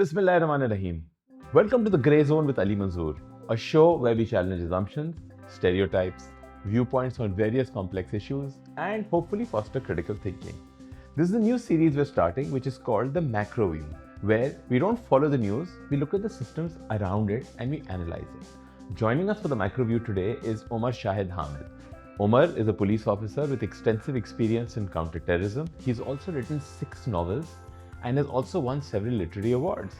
Bismillahirrahmanirrahim. Welcome to the Grey Zone with Ali Manzoor, a show where we challenge assumptions, stereotypes, viewpoints on various complex issues, and hopefully foster critical thinking. This is a new series we're starting, which is called the Macro View, where we don't follow the news, we look at the systems around it and we analyze it. Joining us for the Macro View today is Omar Shahid Hamid. Omar is a police officer with extensive experience in counterterrorism. He's also written 6 novels and has also won several literary awards.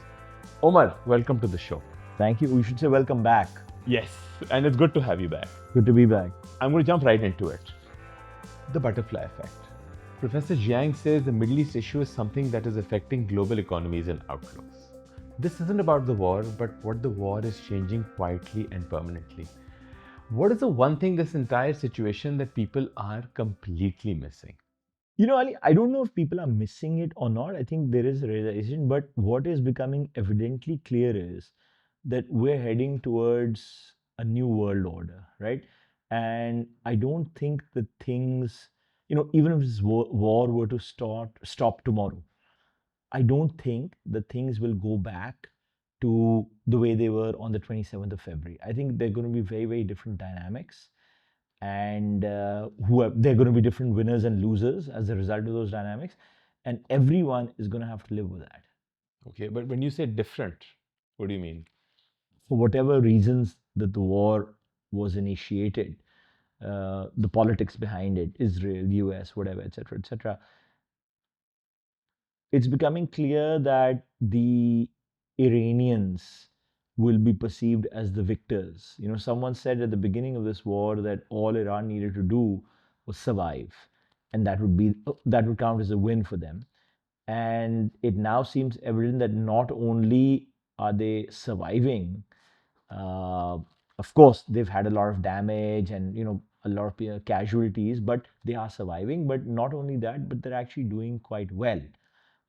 Omar, welcome to the show. Thank you. We should say welcome back. Yes, and it's good to have you back. Good to be back. I'm going to jump right into it. The butterfly effect. Professor Jiang says the Middle East issue is something that is affecting global economies and outlooks. This isn't about the war, but what the war is changing quietly and permanently. What is the one thing this entire situation that people are completely missing? You know, Ali, I don't know if people are missing it or not. I think there is a realization, but what is becoming evidently clear is that we're heading towards a new world order, right? And I don't think that things, even if this war were to stop tomorrow, I don't think that things will go back to the way they were on the 27th of February. I think they're going to be very, very different dynamics. And they're going to be different winners and losers as a result of those dynamics. And everyone is going to have to live with that. Okay, but when you say different, what do you mean? For whatever reasons that the war was initiated, the politics behind it, Israel, US, whatever, etc., it's becoming clear that the Iranians will be perceived as the victors. You know, someone said at the beginning of this war that all Iran needed to do was survive, and that would count as a win for them. And it now seems evident that not only are they surviving, of course they've had a lot of damage and a lot of casualties, but they are surviving. But not only that, but they're actually doing quite well.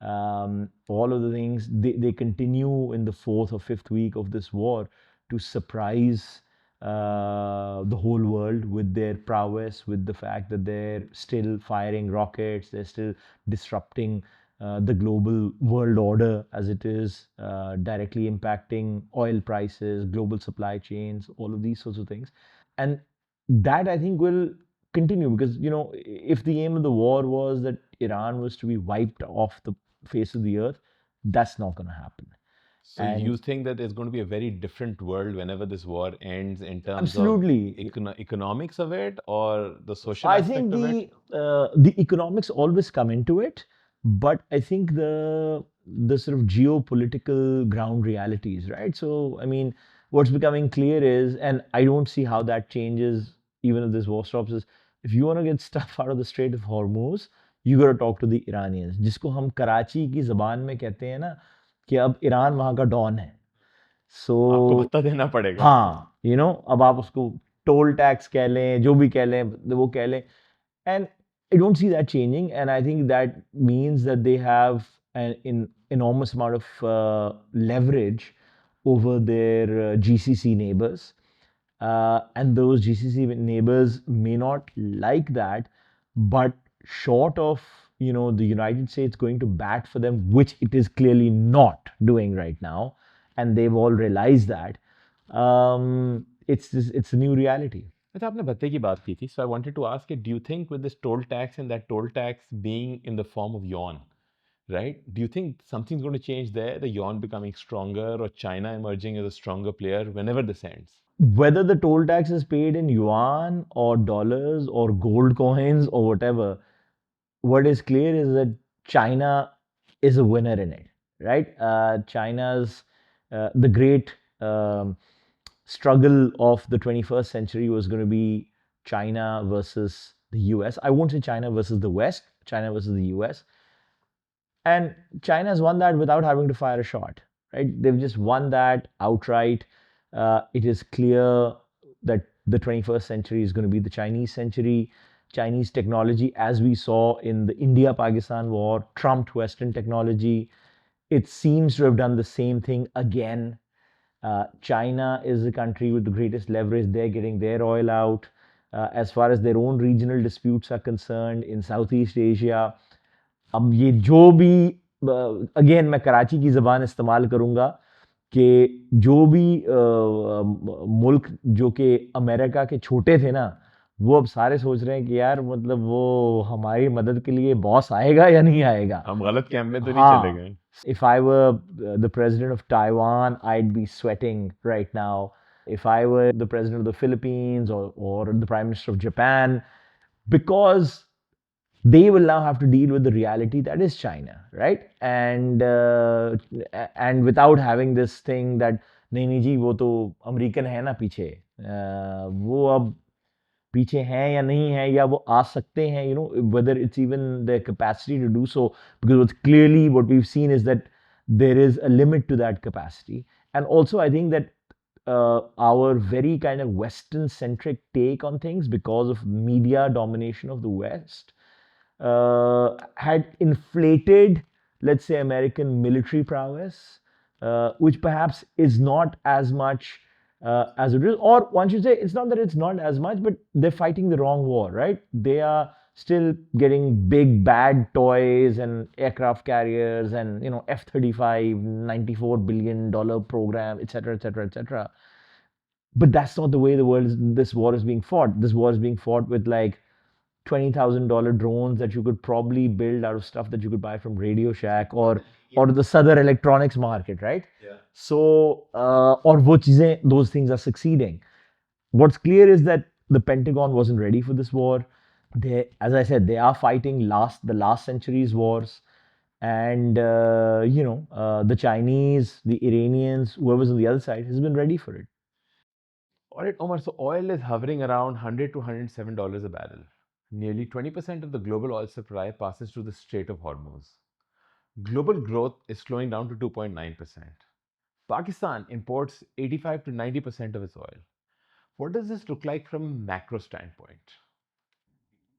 All of the things they continue in the 4th or 5th week of this war to surprise the whole world with their prowess, with the fact that they're still firing rockets, they're still disrupting the global world order as it is, directly impacting oil prices, global supply chains, all of these sorts of things. And that I think will continue because, if the aim of the war was that Iran was to be wiped off the face of the earth, that's not going to happen. So you think that there's going to be a very different world whenever this war ends in terms absolutely. of economics of it or the social I aspect think of it? the economics always come into it, but I think the sort of geopolitical ground realities, right? So I mean, what's becoming clear is, and I don't see how that changes even if this war stops, is if you want to get stuff out of the Strait of Hormuz, you got to talk to the Iranians, जिसको हम कराची की ज़बान में कहते हैं ना कि अब ईरान वहाँ का डॉन है. आपको So भत्ता देना पड़ेगा. हाँ, अब आप उसको टोल टैक्स कह लें, जो भी कह लें, वो कह लें. And I don't see that changing. And I think that means that they have an enormous amount of leverage over their GCC neighbors. And those GCC neighbors may not like that, but short of the United States going to bat for them, which it is clearly not doing right now, and they've all realized that, it's a new reality. अच्छा, आपने भत्ते की बात की थी. So I wanted to ask you, do you think with this toll tax and that toll tax being in the form of yuan, right? Do you think something's going to change there, the yuan becoming stronger or China emerging as a stronger player whenever this ends? Whether the toll tax is paid in yuan or dollars or gold coins or whatever, what is clear is that China is a winner in it, right? China's the great struggle of the 21st century was going to be China versus the US. I won't say China versus the West, China versus the US. And China has won that without having to fire a shot, right? They've just won that outright. It is clear that the 21st century is going to be the Chinese century. Chinese technology, as we saw in the India-Pakistan war, trumped Western technology. It seems to have done the same thing again. China is the country with the greatest leverage. They're getting their oil out. As far as their own regional disputes are concerned in Southeast Asia, अब ये जो भी again मैं कराची की ज़बान इस्तेमाल करूँगा कि जो भी मुल्क जो कि अमेरिका के छोटे थे ना, वो अब सारे सोच रहे हैं कि यार मतलब वो हमारी मदद के लिए बॉस आएगा या नहीं आएगा। हम गलत कैंप में तो नहीं चले हाँ, गए? if I were the president of Taiwan, I'd be sweating right now. If I were the president of the Philippines or the prime minister of Japan, because they will now have to deal with the reality that is China, right? And without having this thing that नहीं नहीं जी वो तो American है ना पीछे, वो अब पीछे हैं या नहीं है या वो आ सकते हैं, whether it's even the capacity to do so, because what's clearly what we've seen is that there is a limit to that capacity. And also I think that our very kind of western centric take on things because of media domination of the west had inflated, let's say, American military prowess, which perhaps is not as much as it is. Or one should say, it's not that it's not as much, but they're fighting the wrong war, right? They are still getting big bad toys and aircraft carriers and F-35 $94 billion program, etc., etc., etc. But that's not the way this war is being fought. This war is being fought with like $20,000 drones that you could probably build out of stuff that you could buy from Radio Shack or the Southern electronics market, right? Yeah. So or wo cheezein, those things are succeeding. What's clear is that the Pentagon wasn't ready for this war. They, as I said, they are fighting the last century's wars, and the Chinese, the Iranians, whoever's on the other side has been ready for it. All right, Omar. So oil is hovering around $100 to $107 a barrel. Nearly 20% of the global oil supply passes through the Strait of Hormuz. Global growth is slowing down to 2.9%. Pakistan imports 85 to 90% of its oil. What does this look like from a macro standpoint?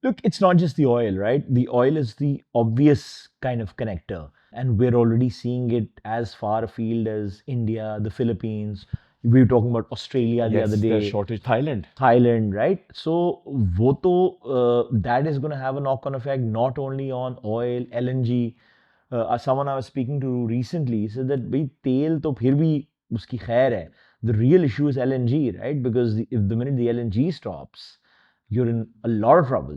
Look, it's not just the oil, right? The oil is the obvious kind of connector. And we're already seeing it as far afield as India, the Philippines. We were talking about Australia the other Yes, there's day, shortage. Thailand. Thailand, right? So, that is going to have a knock on effect not only on oil, LNG. Someone I was speaking to recently said that bhai tel to phir bhi uski khair hai. The real issue is LNG, right? Because if the minute the LNG stops, you're in a lot of trouble,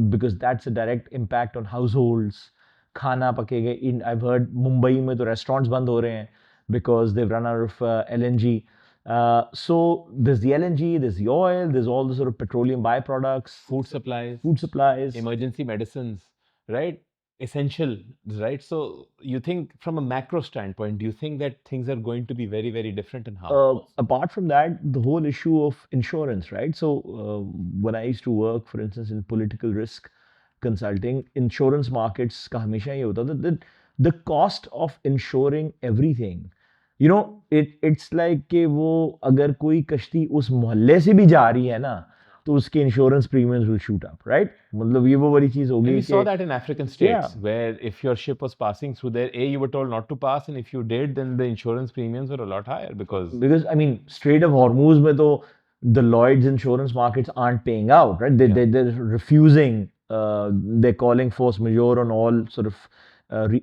because that's a direct impact on households. Khana pakega. I've heard Mumbai mein to restaurants band ho rahe hain because they've run out of LNG. So there's the LNG, there's the oil, there's all the sort of petroleum byproducts, food supplies. Emergency medicines, right? Essential, right? So you think from a macro standpoint, do you think that things are going to be very, very different and how? Apart from that, the whole issue of insurance, right? So, when I used to work, for instance, in political risk consulting, insurance markets का हमेशा ये होता था that the cost of insuring everything, it's like कि वो अगर कोई कश्ती उस मोहल्ले से भी जा रही है ना, तो उसके insurance premiums will shoot up, right? मतलब ये वो वाली चीज And होगी we saw कि that in African yeah, states, where if your ship was passing through there, A, you were told not to pass, and if you did, then the insurance premiums were a lot higher because. because I mean, Strait of Hormuz mein to the Lloyd's insurance markets aren't paying out, right? They're refusing. They're calling force majeure on all sort of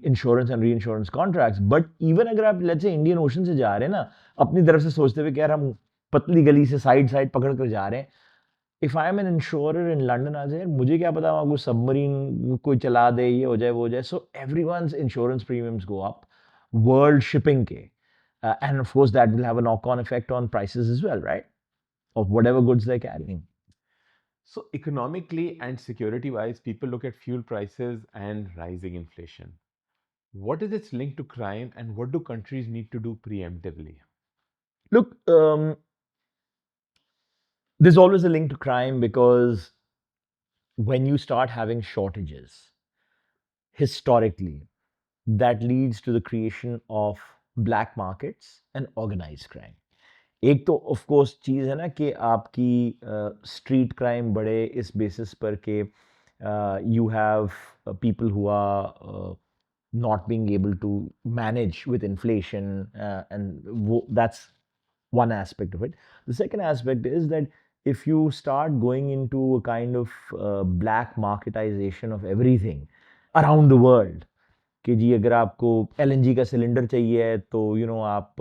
insurance and reinsurance contracts. But even अगर आप let's say Indian Ocean से जा रहे हैं ना, अपनी तरफ से सोचते हुए कि यार हम पतली गली से साइड पकड़ कर जा रहे हैं. If I am an insurer in London, आज यार मुझे क्या पता वहाँ कोई सबमरीन कोई चला दे, ये हो जाए वो हो जाए. So everyone's insurance premiums go up. World shipping के. And of course, that will have a knock on effect on prices as well, right? Of whatever goods they're carrying. So, economically and security wise, people look at fuel prices and rising inflation. What is its link to crime, and what do countries need to do preemptively? Look, there's always a link to crime because when you start having shortages, historically, that leads to the creation of black markets and organized crime. एक तो of course चीज़ है ना कि आपकी street crime बढ़े इस basis पर कि you have people who are not being able to manage with inflation, and that's one aspect of it. The second aspect is that if you start going into a kind of black marketization of everything around the world, कि जी अगर आपको LNG का cylinder चाहिए तो आप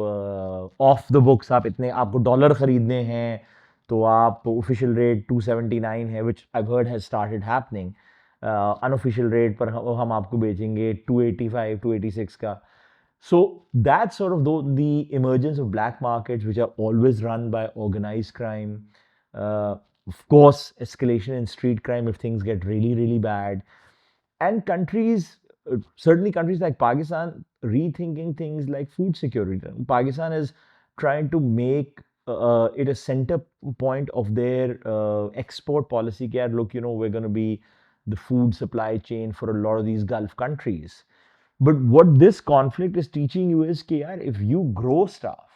of the books आप इतने आपको डॉलर खरीदने हैं तो आप ऑफिशियल रेट 279 है which I heard has started happening, unofficial rate पर हम आपको बेचेंगे 285 286 का. So that's sort of the emergence of black markets, which are always run by organized crime. Of course, escalation in street crime if things get really, really bad. And countries, certainly countries like Pakistan, rethinking things like food security. Pakistan is trying to make it a center point of their export policy. Yeah, look, we're going to be the food supply chain for a lot of these Gulf countries. But what this conflict is teaching you is कि यार, if you grow stuff,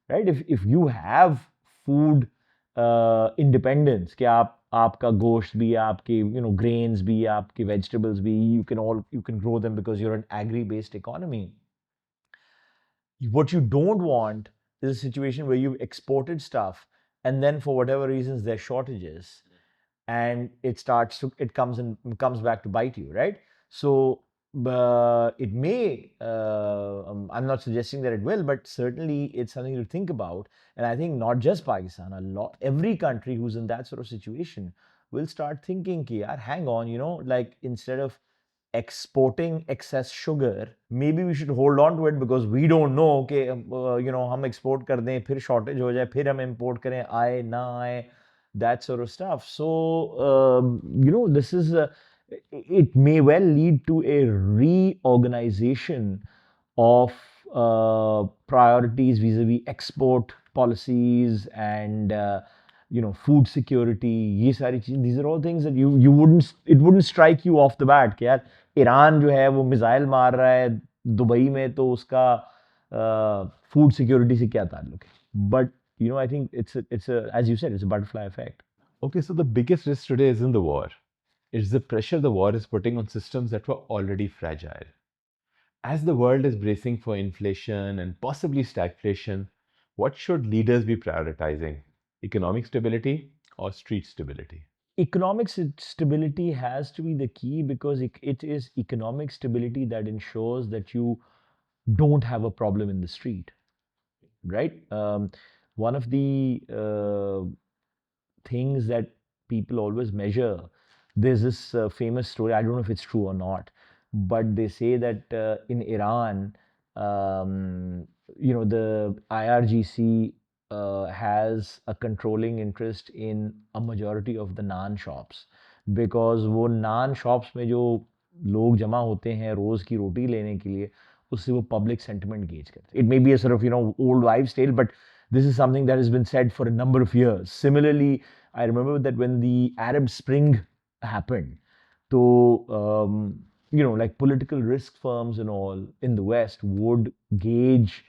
right? If you have food independence, कि आपका गोश्त भी, आपके grains भी, आपके vegetables भी, you can grow them because you're an agri-based economy. What you don't want is a situation where you've exported stuff and then for whatever reasons there are shortages and it comes back to bite you, right? So it may, I'm not suggesting that it will, but certainly it's something to think about. And I think not just Pakistan, every country who's in that sort of situation will start thinking ki yaar, hang on, like instead of exporting excess sugar, maybe we should hold on to it because we don't know कि हम export कर दें फिर shortage हो जाए फिर हम import करें आए ना आए, that sort of stuff. So this is it may well lead to a reorganization of priorities vis-a-vis export policies and food security. ये सारी चीज़, these are all things that it wouldn't strike you off the bat कि यार Iran जो है वो missile मार रहा है दुबई में तो उसका फूड सिक्योरिटी से क्या ताल्लुक है. But I think as you said, it's a butterfly effect. Okay, so the biggest risk today isn't the war. It's the pressure the war is putting on systems that were already fragile. As the world is bracing for inflation and possibly stagflation, what should leaders be prioritizing? Economic stability or street stability? Economic stability has to be the key because it is economic stability that ensures that you don't have a problem in the street, right? One of the things that people always measure, there's this famous story, I don't know if it's true or not, but they say that in Iran, the IRGC has a controlling interest in a majority of the naan shops because वो naan shops में जो लोग जमा होते हैं रोज की रोटी लेने के लिए उससे वो public sentiment gauge करते हैं. It may be a sort of old wives' tale, but this is something that has been said for a number of years. Similarly, I remember that when the Arab Spring happened, so like political risk firms and all in the West would gauge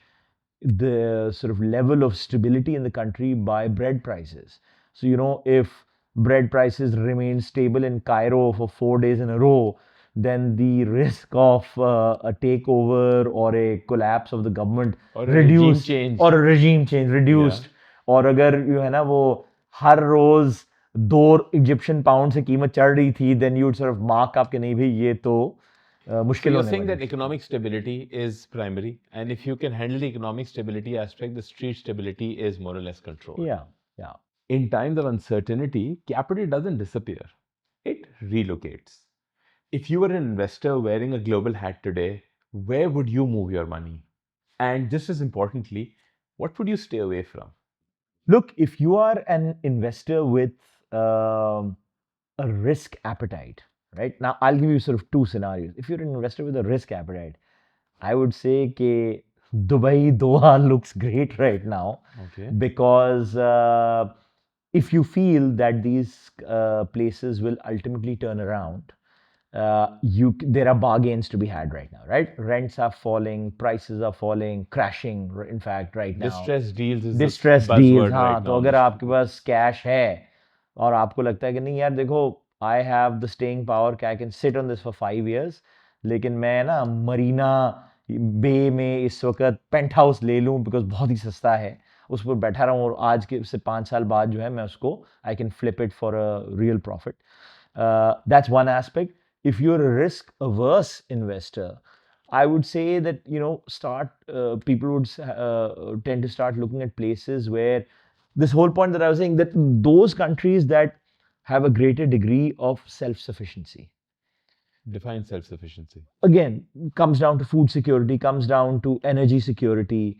the sort of level of stability in the country by bread prices. So, if bread prices remain stable in Cairo for 4 days in a row, then the risk of a takeover or a collapse of the government or a regime change or a regime change reduced. और अगर है ना वो हर रोज 2 Egyptian pound से कीमत चढ़ रही थी, then you would sort of mark up कि नहीं भाई ये तो So you're saying that economic stability is primary, and if you can handle the economic stability aspect, the street stability is more or less controlled. Yeah, yeah. In times of uncertainty, capital doesn't disappear, it relocates. If you were an investor wearing a global hat today, where would you move your money? And just as importantly, what would you stay away from? Look, if you are an investor with a risk appetite, right? Now, I'll give you sort of two scenarios. If you're an investor with a risk appetite, I would say that Dubai, Doha looks great right now. Okay. Because if you feel that these places will ultimately turn around, there are bargains to be had right now, right? Rents are falling, prices are falling, crashing. In fact, right now, distressed deals is distressed the deals. buzzword हाँ, right तो now. अगर आपके पास cash है और आपको लगता है कि नहीं यार देखो, I have the staying power कि I can sit on this for 5 years, लेकिन मैं ना मरीना बे में इस वक्त पेंट हाउस ले लूँ बिकॉज बहुत ही सस्ता है, उस पर बैठा रहूँ और आज के से 5 साल बाद जो है मैं उसको I can flip it for a real profit. That's one aspect. If you're a risk averse investor, I would say that, start people would tend to start looking at places where this whole point that I was saying, that those countries that have a greater degree of self-sufficiency. Define self-sufficiency. Again, comes down to food security, comes down to energy security.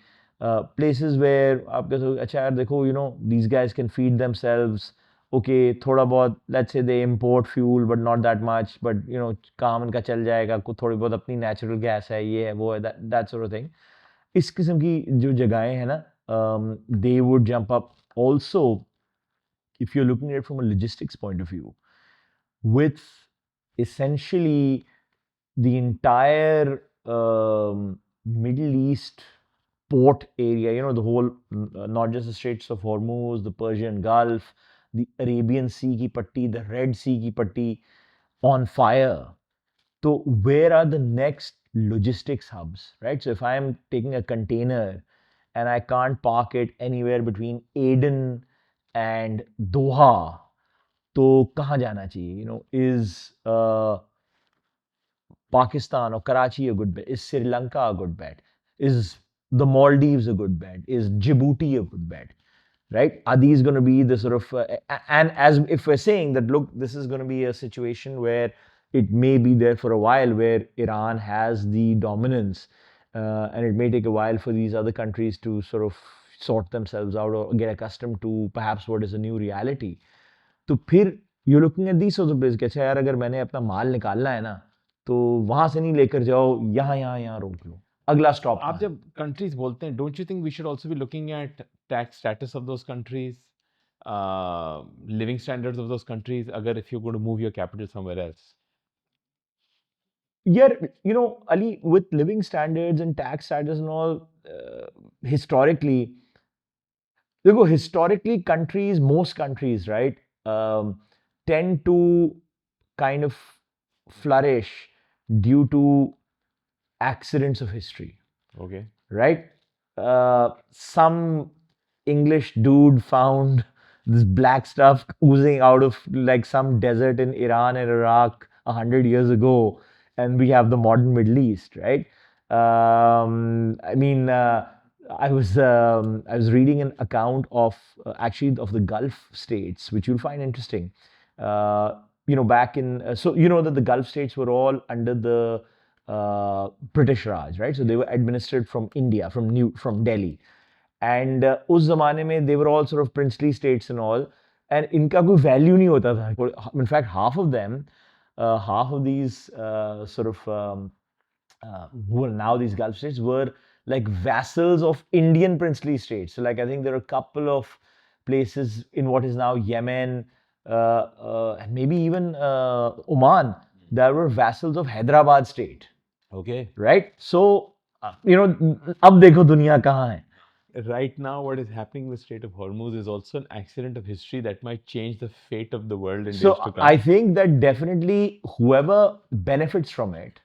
Places where आपके so अच्छा यार देखो, these guys can feed themselves. Okay, थोड़ा बहुत, let's say they import fuel but not that much, but काम इनका चल जाएगा, थोड़ी बहुत अपनी natural gas है, ये है वो है, that sort of thing. इस किस्म की जो जगहें हैं ना, they would jump up. Also, if you're looking at it from a logistics point of view, with essentially the entire Middle East port area, the whole, not just the Straits of Hormuz, the Persian Gulf, the Arabian Sea ki patti, the Red Sea ki patti on fire. So where are the next logistics hubs, right? So if I am taking a container and I can't park it anywhere between Aden and Doha, तो कहाँ जाना चाहिए? Is Pakistan or Karachi a good bet? Is Sri Lanka a good bet? Is the Maldives a good bet? Is Djibouti a good bet? Right? Are these going to be the sort of, and as if we're saying that, look, this is going to be a situation where it may be there for a while, where Iran has the dominance, and it may take a while for these other countries to sort of sort themselves out or get accustomed to perhaps what is a new reality. तो फिर you looking at these of place कि अच्छा यार, अगर मैंने अपना माल निकालना है ना, तो वहां से नहीं लेकर जाओ, यहाँ रोक लो, अगला स्टॉप आप जब कंट्रीज बोलते हैं, don't you think we should also be looking at tax status of those countries, living standards of those countries, अगर if you going to move your capital somewhere else? Yeah, Ali, with living standards and tax status and all, historically, countries, most countries, right, tend to kind of flourish due to accidents of history. Okay. Right? Some English dude found this black stuff oozing out of like some desert in Iran and Iraq 100 years ago, and we have the modern Middle East, right? I mean, I was reading an account of actually of the Gulf states, which you'll find interesting. Back in so that the Gulf states were all under the British Raj, right? So they were administered from India, from Delhi, and उस ज़माने में they were all sort of princely states and all, and इनका कोई value नहीं होता था. In fact, half of these sort of who are now these Gulf states were like vassals of Indian princely states. So like I think there are a couple of places in what is now Yemen, and maybe even Oman, that were vassals of Hyderabad state. Okay. Right? So, अब देखो दुनिया कहाँ है. Right now, what is happening with Strait of Hormuz is also an accident of history that might change the fate of the world in days to come. I think that definitely whoever benefits from it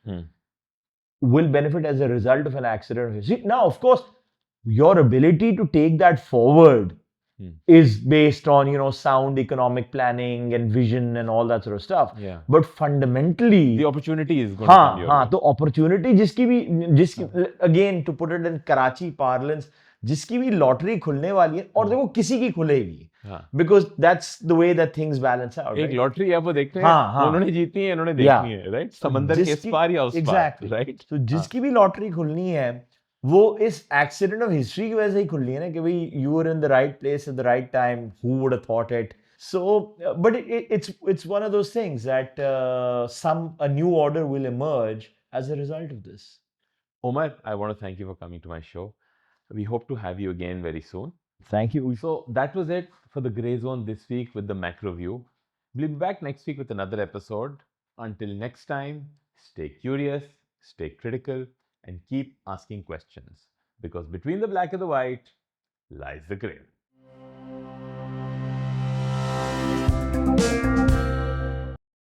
will benefit as a result of an accident of history. Now, of course, your ability to take that forward is based on, sound economic planning and vision and all that sort of stuff. Yeah. But fundamentally, the opportunity is going to come your way. तो opportunity again, to put it in Karachi parlance, जिसकी भी lottery खुलने वाली है, और देखो किसी की खुलेगी, because that's the way that things balance out. एक लॉटरी है, वो देखते हैं, उन्होंने जीतनी है, उन्होंने देखनी है, right? समंदर के इस पार या उस पार, right? तो जिसकी भी लॉटरी खुलनी है, वो इस एक्सीडेंट ऑफ हिस्ट्री की वजह से ही खुलनी है ना, कि भाई you were in the right place at the right time, who would have thought it? So, but it's one of those things that a new order will emerge as a result of this. Omar, I want to thank you for coming to my show. We hope to have you again very soon. Thank you. So that was it for the Grey Zone this week with the macro view. We'll be back next week with another episode. Until next time, stay curious, stay critical, and keep asking questions. Because between the black and the white lies the grey.